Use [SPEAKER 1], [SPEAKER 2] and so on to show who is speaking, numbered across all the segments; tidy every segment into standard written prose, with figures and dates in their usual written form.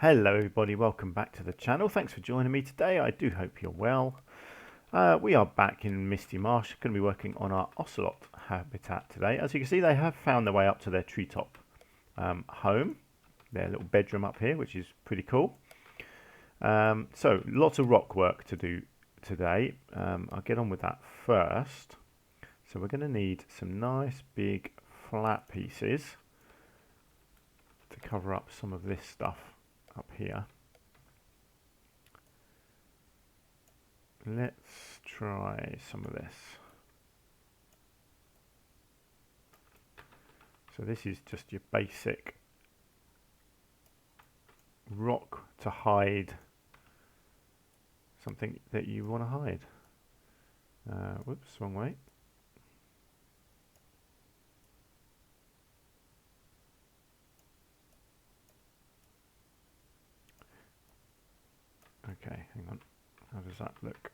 [SPEAKER 1] Hello everybody, welcome back to the channel. Thanks for joining me today. I do hope you're well. We are back in Misty Marsh, going to be working on our Ocelot habitat today. As you can see, they have found their way up to their treetop home, their little bedroom up here, which is pretty cool. So lots of rock work to do today. I'll get on with that first. So we're going to need some nice big flat pieces to cover up some of this stuff up here. Let's try some of this. So this is just your basic rock to hide something that you want to hide. Whoops, wrong way. Okay, hang on. How does that look?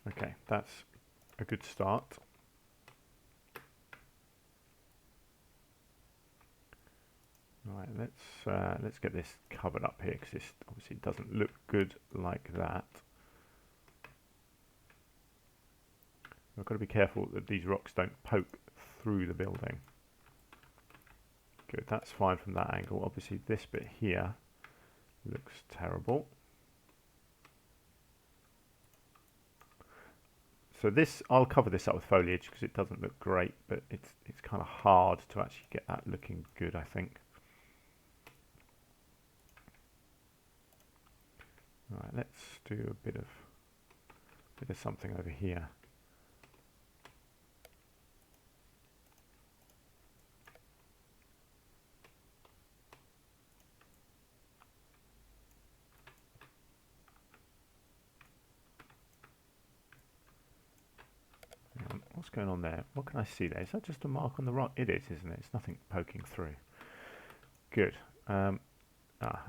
[SPEAKER 1] Okay, that's a good start. Right, let's get this covered up here because this obviously doesn't look good like that. I've got to be careful that these rocks don't poke through the building. Good, that's fine from that angle. Obviously this bit here looks terrible. So this, I'll cover this up with foliage because it doesn't look great, but it's kind of hard to actually get that looking good, I think. Right, let's do a bit of something over here. What's going on there? What can I see there? Is that just a mark on the rock? It is, isn't it? It's nothing poking through. Good. I'll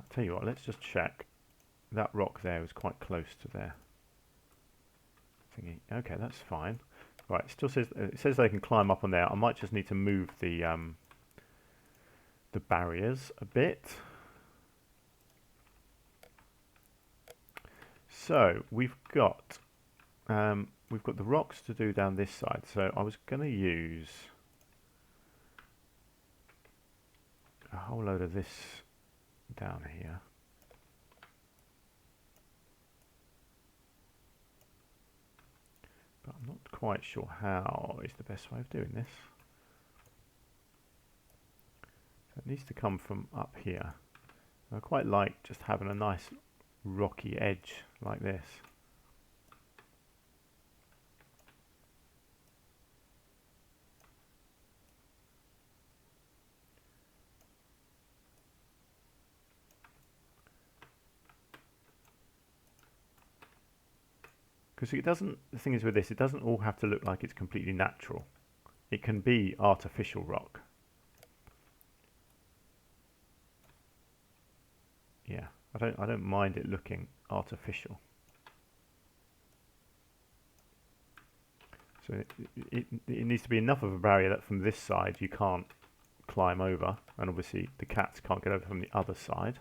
[SPEAKER 1] tell you what, let's just check. That rock there is quite close to their thingy. Okay, that's fine. Right, it says they can climb up on there. I might just need to move the barriers a bit. So we've got the rocks to do down this side. So I was going to use a whole load of this down here. But I'm not quite sure how is the best way of doing this. So it needs to come from up here. I quite like just having a nice rocky edge like this. Because it doesn't, the thing is with this, it doesn't all have to look like it's completely natural. It can be artificial rock. Yeah, I don't mind it looking artificial. So it needs to be enough of a barrier that from this side you can't climb over, and obviously the cats can't get over from the other side.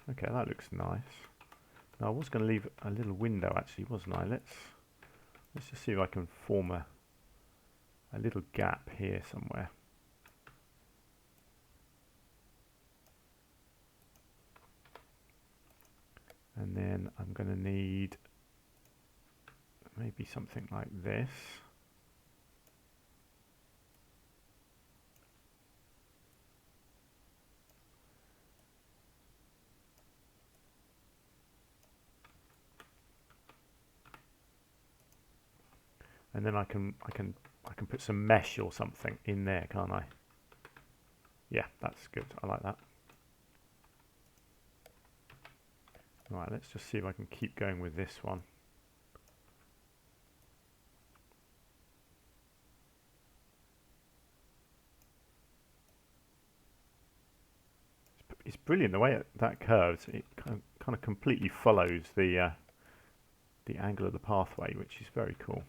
[SPEAKER 1] Okay, that looks nice. Now I was going to leave a little window actually, wasn't I? Let's just see if I can form a little gap here somewhere. And then I'm going to need maybe something like this. And then I can put some mesh or something in there, can't I? Yeah, that's good. I like that. Right, let's just see if I can keep going with this one. It's brilliant the way that curves. It kind of completely follows the angle of the pathway, which is very cool.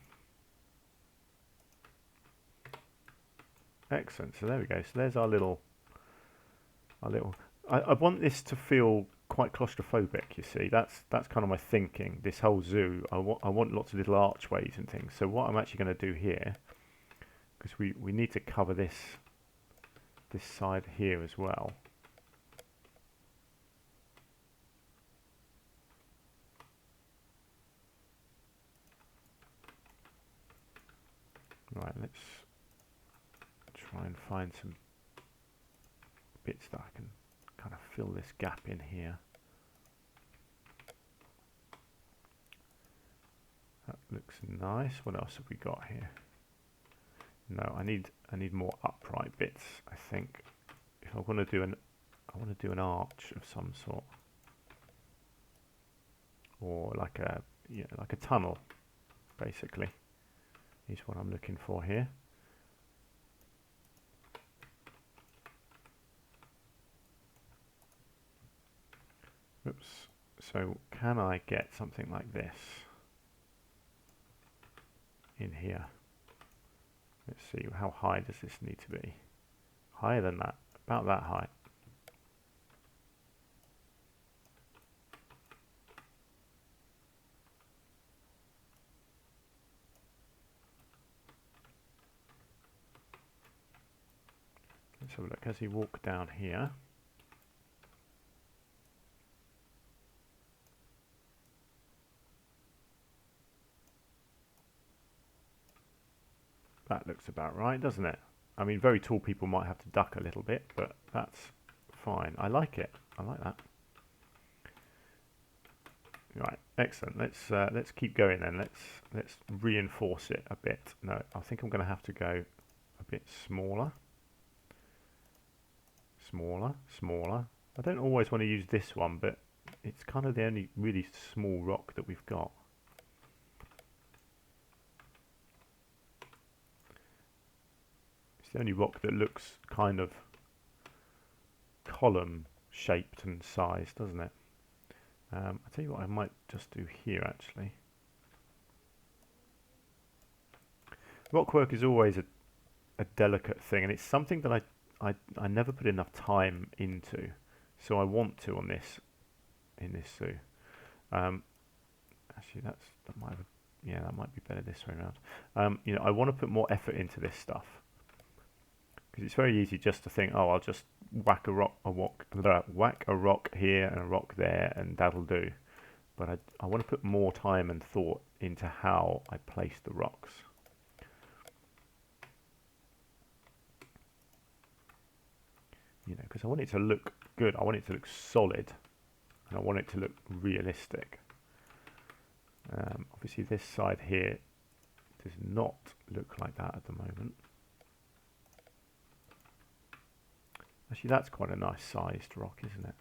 [SPEAKER 1] Excellent. So there we go. So there's our little. I want this to feel quite claustrophobic. You see, that's kind of my thinking. This whole zoo. I want lots of little archways and things. So what I'm actually going to do here, because we need to cover this side here as well. Right, let's try and find some bits that I can kind of fill this gap in here. That looks nice. What else have we got here? No, I need more upright bits. I think if I want to do an arch of some sort, or like a tunnel, basically, is what I'm looking for here. Oops. So can I get something like this in here? Let's see, how high does this need to be? Higher than that, about that height. Let's have a look as he walks down here. That looks about right, doesn't it? I mean, very tall people might have to duck a little bit, but that's fine. I like it. I like that. Right, excellent. Let's keep going then. Let's reinforce it a bit. No, I think I'm going to have to go a bit smaller. Smaller, smaller. I don't always want to use this one, but it's kind of the only really small rock that we've got. It's the only rock that looks kind of column shaped and sized, doesn't it? I'll tell you what I might just do here actually. Rockwork is always a delicate thing, and it's something that I never put enough time into, so I want to on this in this zoo. Actually, that might be better this way around. You know, I want to put more effort into this stuff because it's very easy just to think, oh, I'll just whack a rock here and a rock there, and that'll do. But I want to put more time and thought into how I place the rocks. You know, because I want it to look good. I want it to look solid, and I want it to look realistic. Obviously, this side here does not look like that at the moment. Actually, that's quite a nice sized rock, isn't it?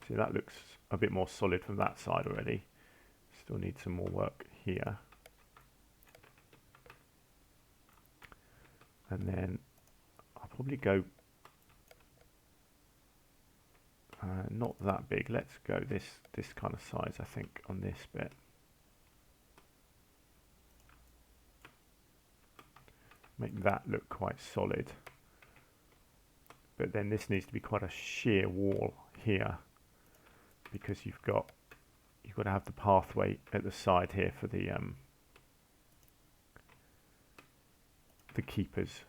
[SPEAKER 1] See, that looks a bit more solid from that side already. Still need some more work here. And then I'll probably go not that big. Let's go this kind of size, I think, on this bit. Make that look quite solid. But then this needs to be quite a sheer wall here, because you've got to have the pathway at the side here for the keepers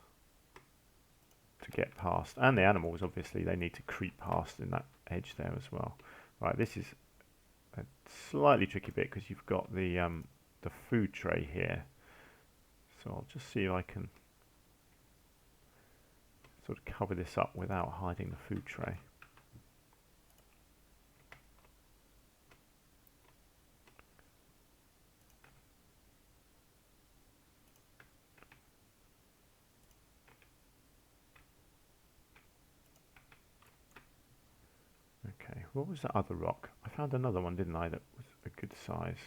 [SPEAKER 1] to get past, and the animals obviously they need to creep past in that edge there as well. Right, this is a slightly tricky bit because you've got the food tray here, so I'll just see if I can sort of cover this up without hiding the food tray. Okay, what was that other rock? I found another one, didn't I, that was a good size.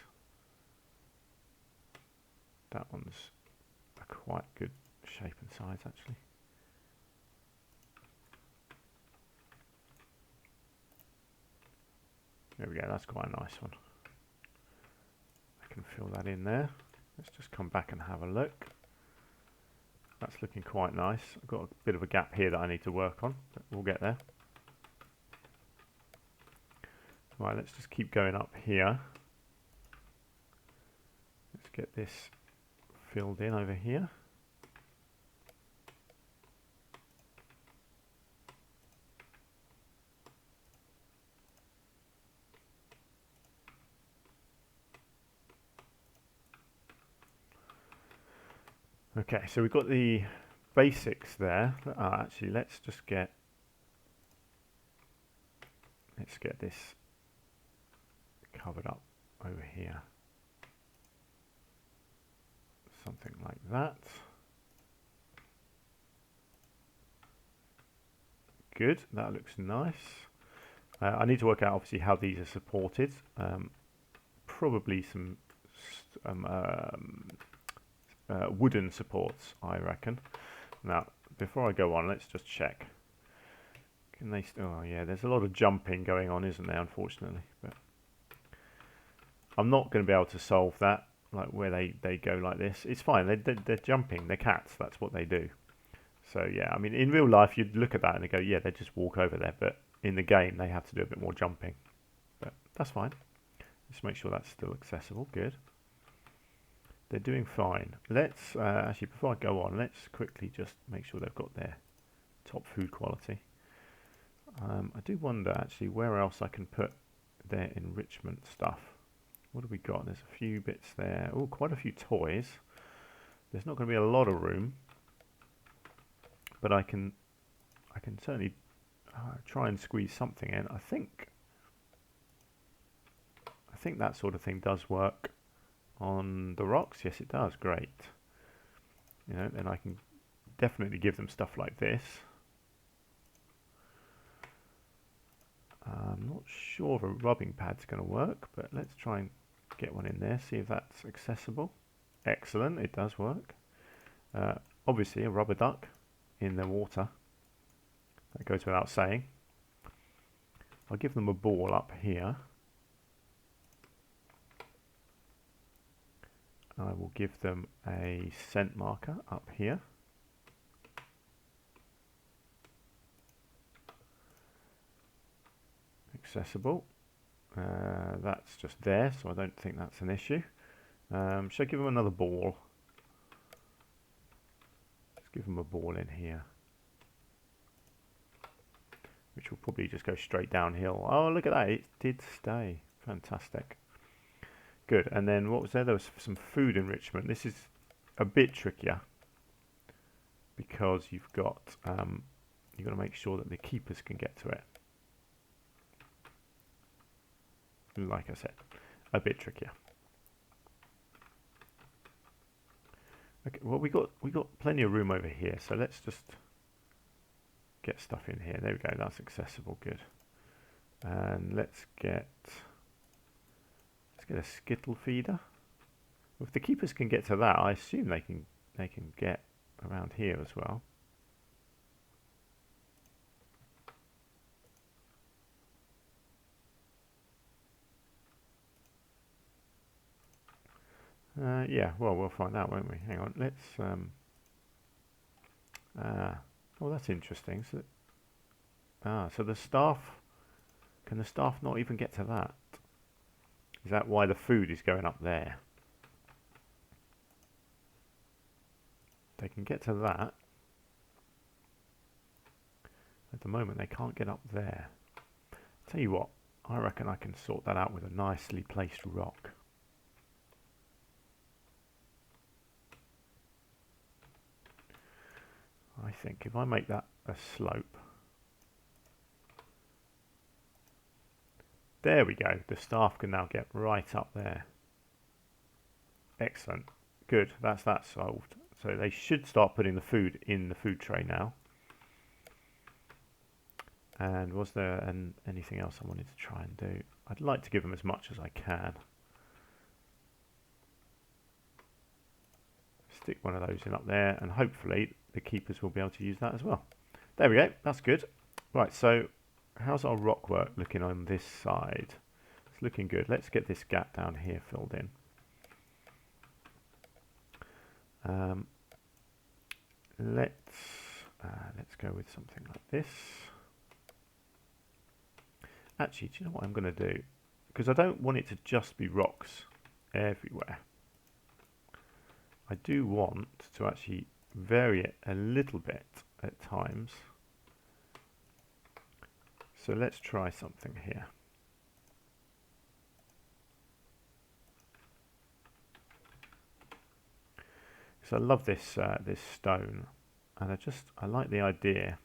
[SPEAKER 1] That one's a quite good shape and size actually. There we go, that's quite a nice one. I can fill that in there. Let's just come back and have a look. That's looking quite nice. I've got a bit of a gap here that I need to work on, but we'll get there. Right, let's just keep going up here. Let's get this filled in over here. Okay, so we've got the basics there. Actually, let's get this covered up over here. Something like that. Good, that looks nice. I need to work out obviously how these are supported. Probably some wooden supports, I reckon. Now, before I go on, let's just check. Can they oh yeah, there's a lot of jumping going on, isn't there, unfortunately. But I'm not going to be able to solve that, like where they go like this. It's fine, they're jumping, they're cats, that's what they do. So yeah, I mean, in real life, you'd look at that and they go, yeah, they just walk over there. But in the game, they have to do a bit more jumping. But that's fine. Just make sure that's still accessible. Good. They're doing fine. Let's, actually, before I go on, let's quickly just make sure they've got their top food quality. I do wonder, actually, where else I can put their enrichment stuff. What have we got? There's a few bits there. Oh, quite a few toys. There's not going to be a lot of room. But I can certainly try and squeeze something in. I think that sort of thing does work on the rocks. Yes, it does. Great. You know, then I can definitely give them stuff like this. I'm not sure if a rubbing pad's going to work, but let's try and get one in there. See if that's accessible. Excellent. It does work. Obviously, a rubber duck in the water. That goes without saying. I'll give them a ball up here. I will give them a scent marker up here. Accessible. That's just there, so I don't think that's an issue. Should I give them another ball? Let's give them a ball in here, which will probably just go straight downhill. Oh, look at that, it did stay. Fantastic. Good, and then what was there? There was some food enrichment. This is a bit trickier because you've got to make sure that the keepers can get to it. Like I said, a bit trickier. Okay, well we got plenty of room over here, so let's just get stuff in here. There we go, that's accessible. Good. And let's get a skittle feeder. If the keepers can get to that, I assume they can get around here as well. Yeah, well, we'll find out, won't we? Hang on, let's oh, that's interesting. So so the staff, can the staff not even get to that? Is that why the food is going up there? They can get to that. At the moment, they can't get up there. Tell you what, I reckon I can sort that out with a nicely placed rock. I think if I make that a slope. There we go. The staff can now get right up there. Excellent. Good. That's that solved. So they should start putting the food in the food tray now. And was there anything else I wanted to try and do? I'd like to give them as much as I can. Stick one of those in up there, and hopefully the keepers will be able to use that as well. There we go. That's good. Right, so how's our rock work looking on this side? It's looking good. Let's get this gap down here filled in. let's go with something like this. Actually, do you know what I'm going to do? Because I don't want it to just be rocks everywhere. I do want to actually vary it a little bit at times. So let's try something here. So I love this this stone, and I like the idea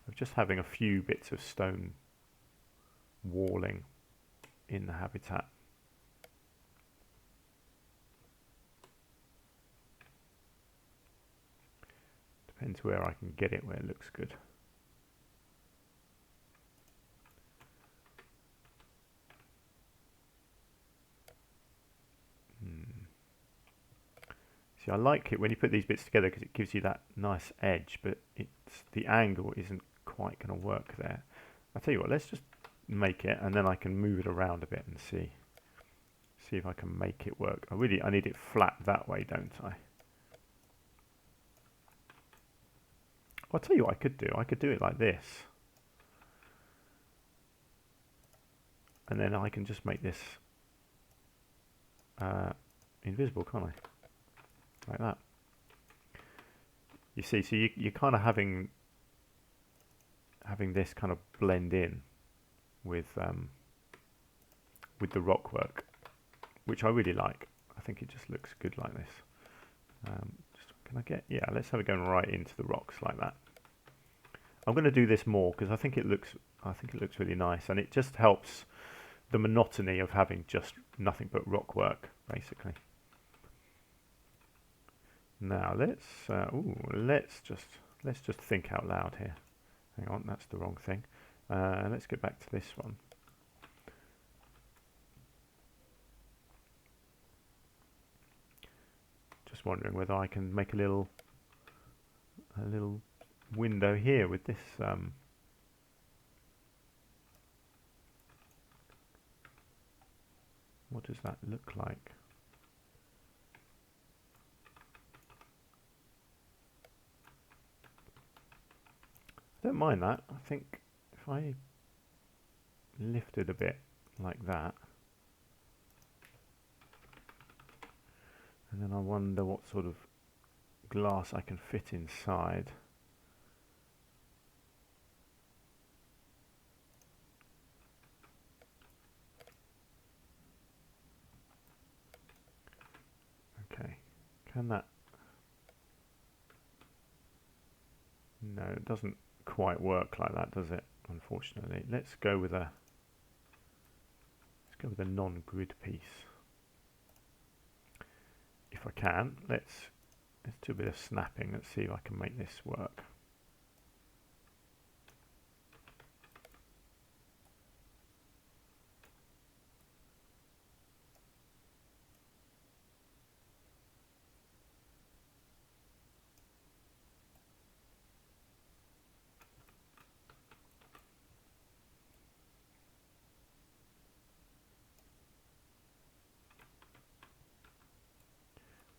[SPEAKER 1] of just having a few bits of stone walling in the habitat. Depends where I can get it where it looks good. See, I like it when you put these bits together because it gives you that nice edge, but the angle isn't quite going to work there. I'll tell you what, let's just make it, and then I can move it around a bit and see if I can make it work. I need it flat that way, don't I? I'll tell you what I could do. I could do it like this. And then I can just make this invisible, can't I? Like that. You see, so you're kind of having this kind of blend in with the rock work, which I really like. I think it just looks good like this. Can I get? Yeah, let's have it going right into the rocks like that. I'm going to do this more because I think it looks really nice, and it just helps the monotony of having just nothing but rock work, basically. Now let's just think out loud here. Hang on, that's the wrong thing. Let's get back to this one. Just wondering whether I can make a little window here with this. What does that look like? I don't mind that. I think if I lift it a bit like that, and then I wonder what sort of glass I can fit inside. Okay, can that? No, it doesn't quite work like that, does it? Unfortunately, let's go with a non-grid piece. If I can, let's do a bit of snapping. Let's see if I can make this work.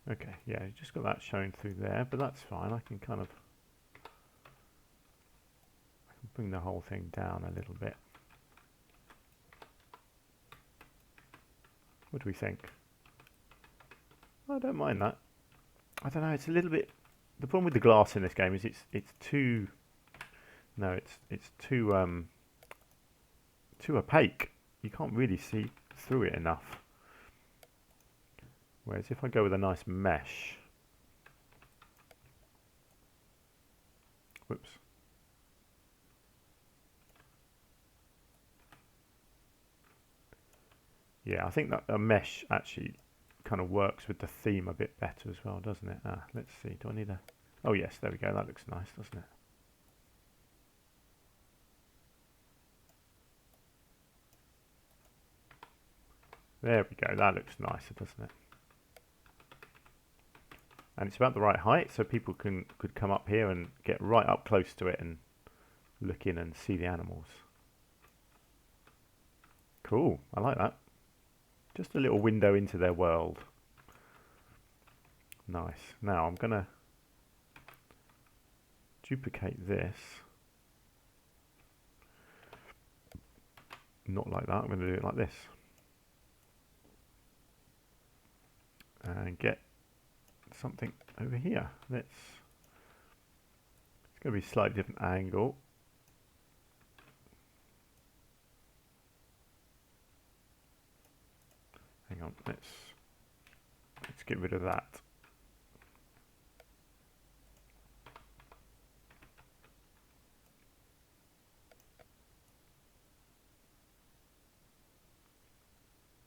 [SPEAKER 1] Okay, yeah, you just got that showing through there, but that's fine. I can bring the whole thing down a little bit. What do we think? I don't mind that. I don't know, it's a little bit... The problem with the glass in this game is it's too... No, it's too opaque. You can't really see through it enough. Whereas if I go with a nice mesh... Whoops. Yeah, I think that a mesh actually kind of works with the theme a bit better as well, doesn't it? Let's see. Do I need a... Oh yes, there we go. That looks nice, doesn't it? There we go. That looks nicer, doesn't it? And it's about the right height, so people could come up here and get right up close to it and look in and see the animals. Cool. I like that. Just a little window into their world. Nice. Now I'm gonna duplicate this. Not like that, I'm going to do it like this. And get something over here. It's going to be a slightly different angle. Hang on, let's get rid of that.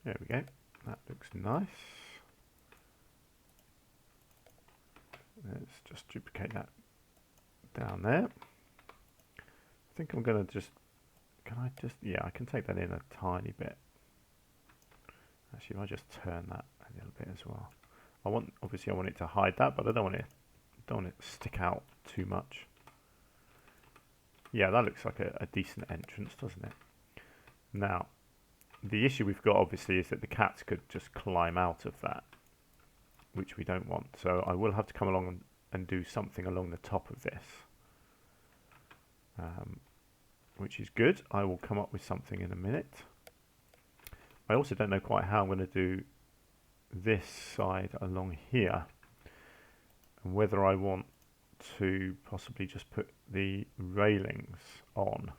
[SPEAKER 1] There we go. That looks nice. Let's just duplicate that down there. I think I'm going to just, yeah, I can take that in a tiny bit. Actually, if I just turn that a little bit as well. Obviously I want it to hide that, but I don't want it to stick out too much. Yeah, that looks like a decent entrance, doesn't it? Now, the issue we've got obviously is that the cats could just climb out of that, which we don't want. So I will have to come along and do something along the top of this, which is good. I will come up with something in a minute. I also don't know quite how I'm going to do this side along here, and whether I want to possibly just put the railings on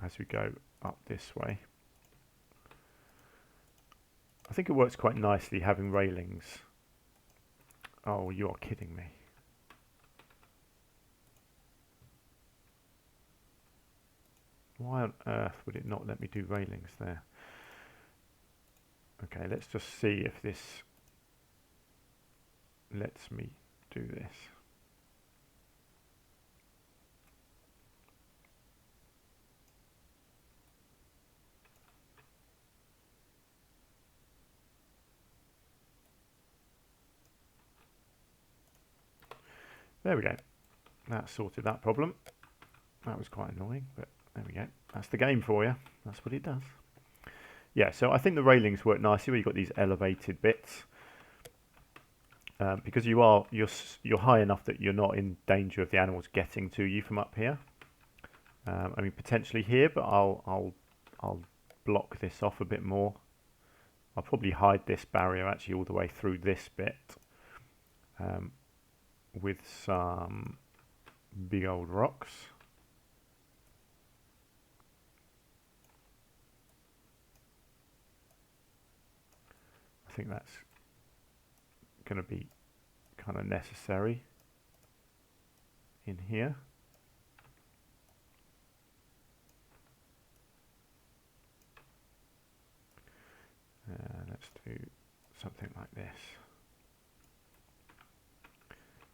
[SPEAKER 1] as we go up this way. I think it works quite nicely having railings. Oh, you are kidding me. Why on earth would it not let me do railings there? Okay, let's just see if this lets me do this. There we go. That sorted that problem. That was quite annoying, but there we go. That's the game for you. That's what it does. Yeah, so I think the railings work nicely where you've got these elevated bits. Because you're high enough that you're not in danger of the animals getting to you from up here. I mean, potentially here, but I'll block this off a bit more. I'll probably hide this barrier actually all the way through this bit with some big old rocks. I think that's going to be kind of necessary in here. Let's do something like this.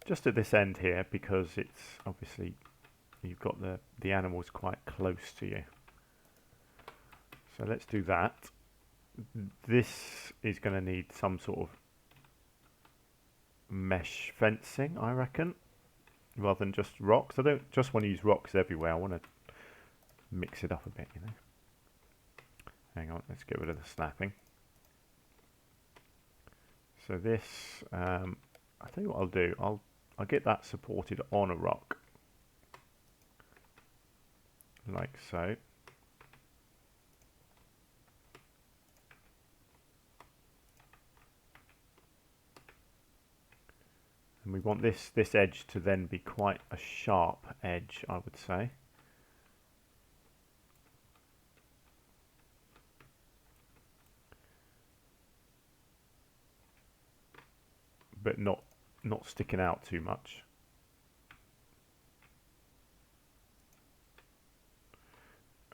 [SPEAKER 1] Just at this end here, because it's obviously you've got the animals quite close to you. So let's do that. This is going to need some sort of mesh fencing, I reckon, rather than just rocks. I don't just want to use rocks everywhere. I want to mix it up a bit, you know. Hang on, let's get rid of the snapping. So this, I'll tell you what I'll do. I'll get that supported on a rock, like so. And we want this edge to then be quite a sharp edge, I would say. But not sticking out too much.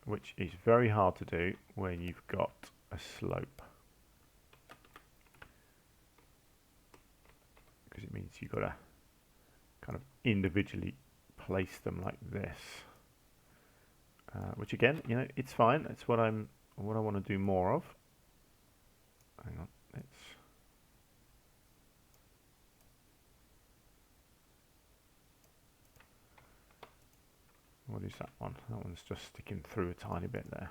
[SPEAKER 1] Which is very hard to do when you've got a slope. Because it means you've got to kind of individually place them like this. Which again, you know, it's fine. It's what I want to do more of. Hang on, let's. What is that one? That one's just sticking through a tiny bit there.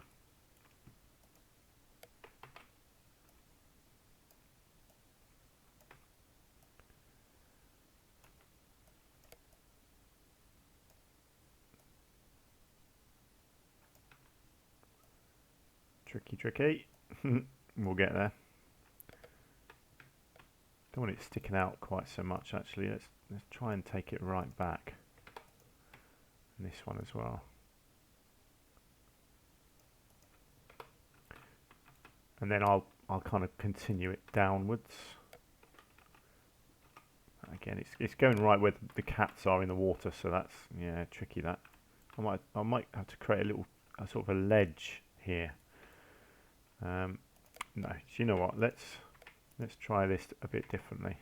[SPEAKER 1] Tricky, tricky. We'll get there. Don't want it sticking out quite so much actually. Let's try and take it right back. And this one as well. And then I'll kind of continue it downwards. Again, it's going right where the cats are in the water, so that's, yeah, tricky that. I might have to create a sort of a ledge here. No, so you know what? Let's try this a bit differently.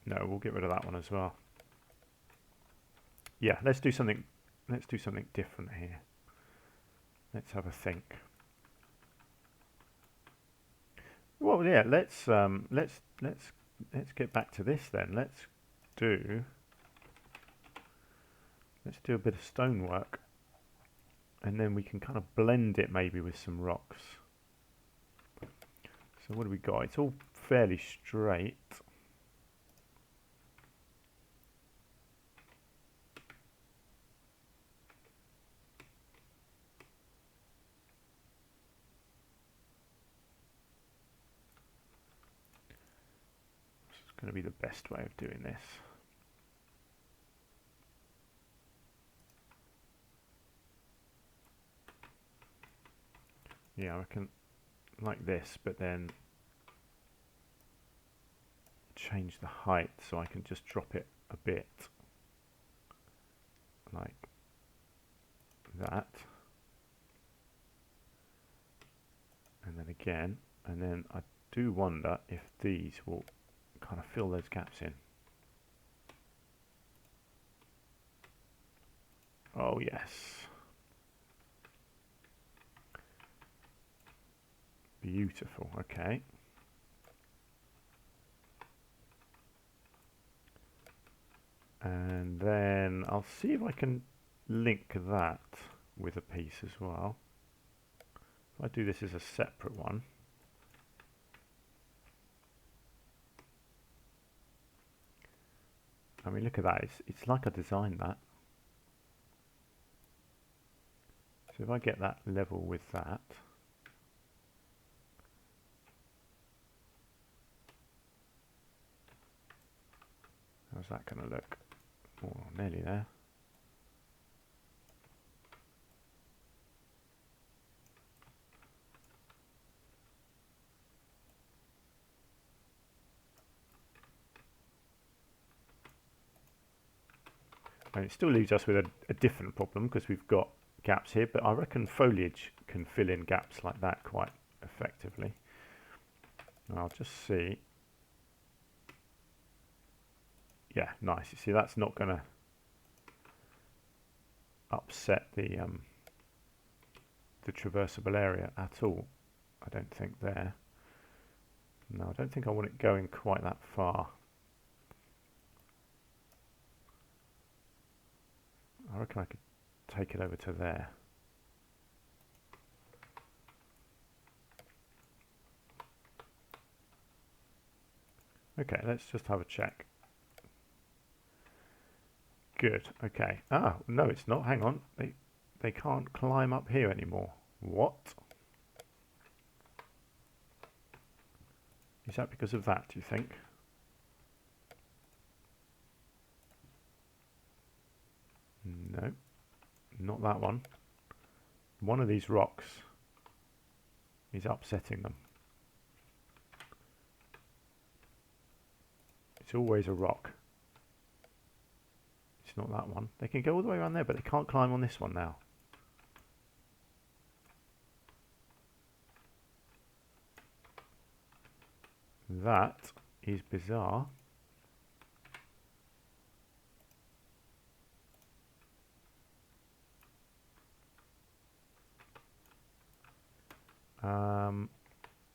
[SPEAKER 1] We'll get rid of that one as well. Yeah, let's do something different here. Let's have a think. Well, yeah, let's get back to this then. Let's do a bit of stonework, and then we can kind of blend it maybe with some rocks. So what do we got? It's all fairly straight. Going to be the best way of doing this. Yeah, I reckon like this, but then change the height so I can just drop it a bit like that, and then again, and then I do wonder if these will kind of fill those gaps in. Oh yes, beautiful. Okay, and then I'll see if I can link that with a piece as well. If I do this as a separate one, I mean, look at that. It's like I designed that. So if I get that level with that, how's that going to look? Oh, nearly there. And it still leaves us with a different problem because we've got gaps here, but I reckon foliage can fill in gaps like that quite effectively. And I'll just see. Yeah, nice. You see, that's not going to upset the traversable area at all. I don't think there. No, I don't think I want it going quite that far. I reckon I could take it over to there. Okay, let's just have a check. Good. Okay. Ah, no, it's not. Hang on. They can't climb up here anymore. What? Is that because of that, do you think? No, not that one. One of these rocks is upsetting them. It's always a rock. It's not that one. They can go all the way around there, but they can't climb on this one now. That is bizarre.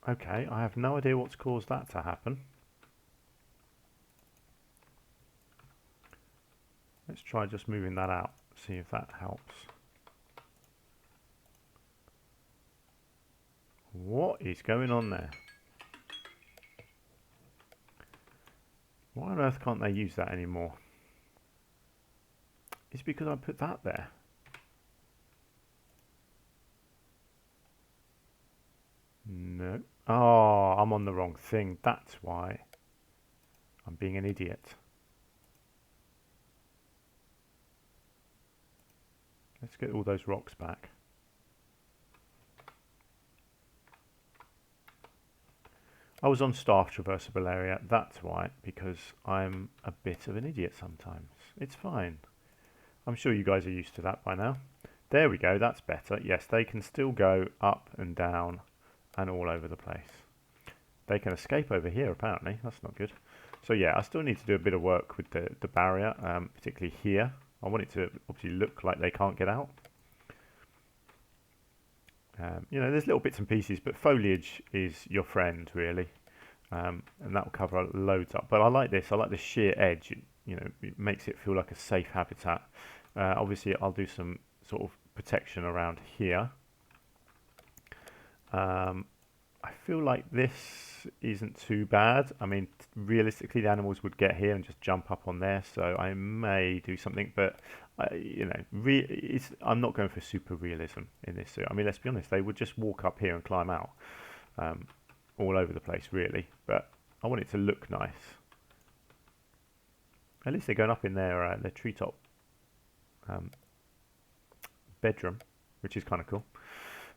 [SPEAKER 1] Okay, I have no idea what's caused that to happen. Let's try just moving that out, see if that helps. What is going on there? Why on earth can't they use that anymore? It's because I put that there. No. Oh, I'm on the wrong thing. That's why. I'm being an idiot. Let's get all those rocks back. I was on staff traversable area. That's why, because I'm a bit of an idiot sometimes. It's fine. I'm sure you guys are used to that by now. There we go. That's better. Yes, they can still go up and down and all over the place. They can escape over here, apparently. That's not good. So yeah, I still need to do a bit of work with the barrier, particularly here. I want it to obviously look like they can't get out. You know, there's little bits and pieces, but foliage is your friend, really. And that will cover loads up. But I like this. I like the sheer edge. You know, it makes it feel like a safe habitat. Obviously, I'll do some sort of protection around here. I feel like this isn't too bad. I mean, realistically, the animals would get here and just jump up on there, so I may do something, but you know, I'm not going for super realism in this zoo. I mean, let's be honest, they would just walk up here and climb out all over the place, really, but I want it to look nice. At least they're going up in their treetop bedroom, which is kind of cool.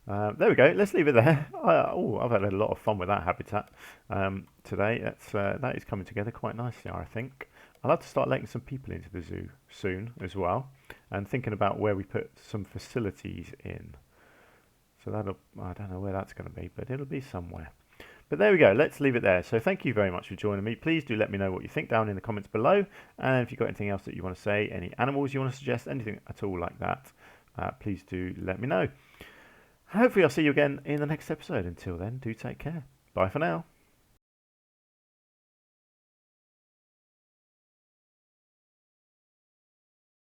[SPEAKER 1] There we go. Let's leave it there. I've had a lot of fun with that habitat today. That is coming together quite nicely, I think. I'll have to start letting some people into the zoo soon as well, and thinking about where we put some facilities in. So I don't know where that's going to be, but it'll be somewhere. But there we go. Let's leave it there. So thank you very much for joining me. Please do let me know what you think down in the comments below, and if you've got anything else that you want to say, any animals you want to suggest, anything at all like that, please do let me know. Hopefully I'll see you again in the next episode. Until then, do take care. Bye for now.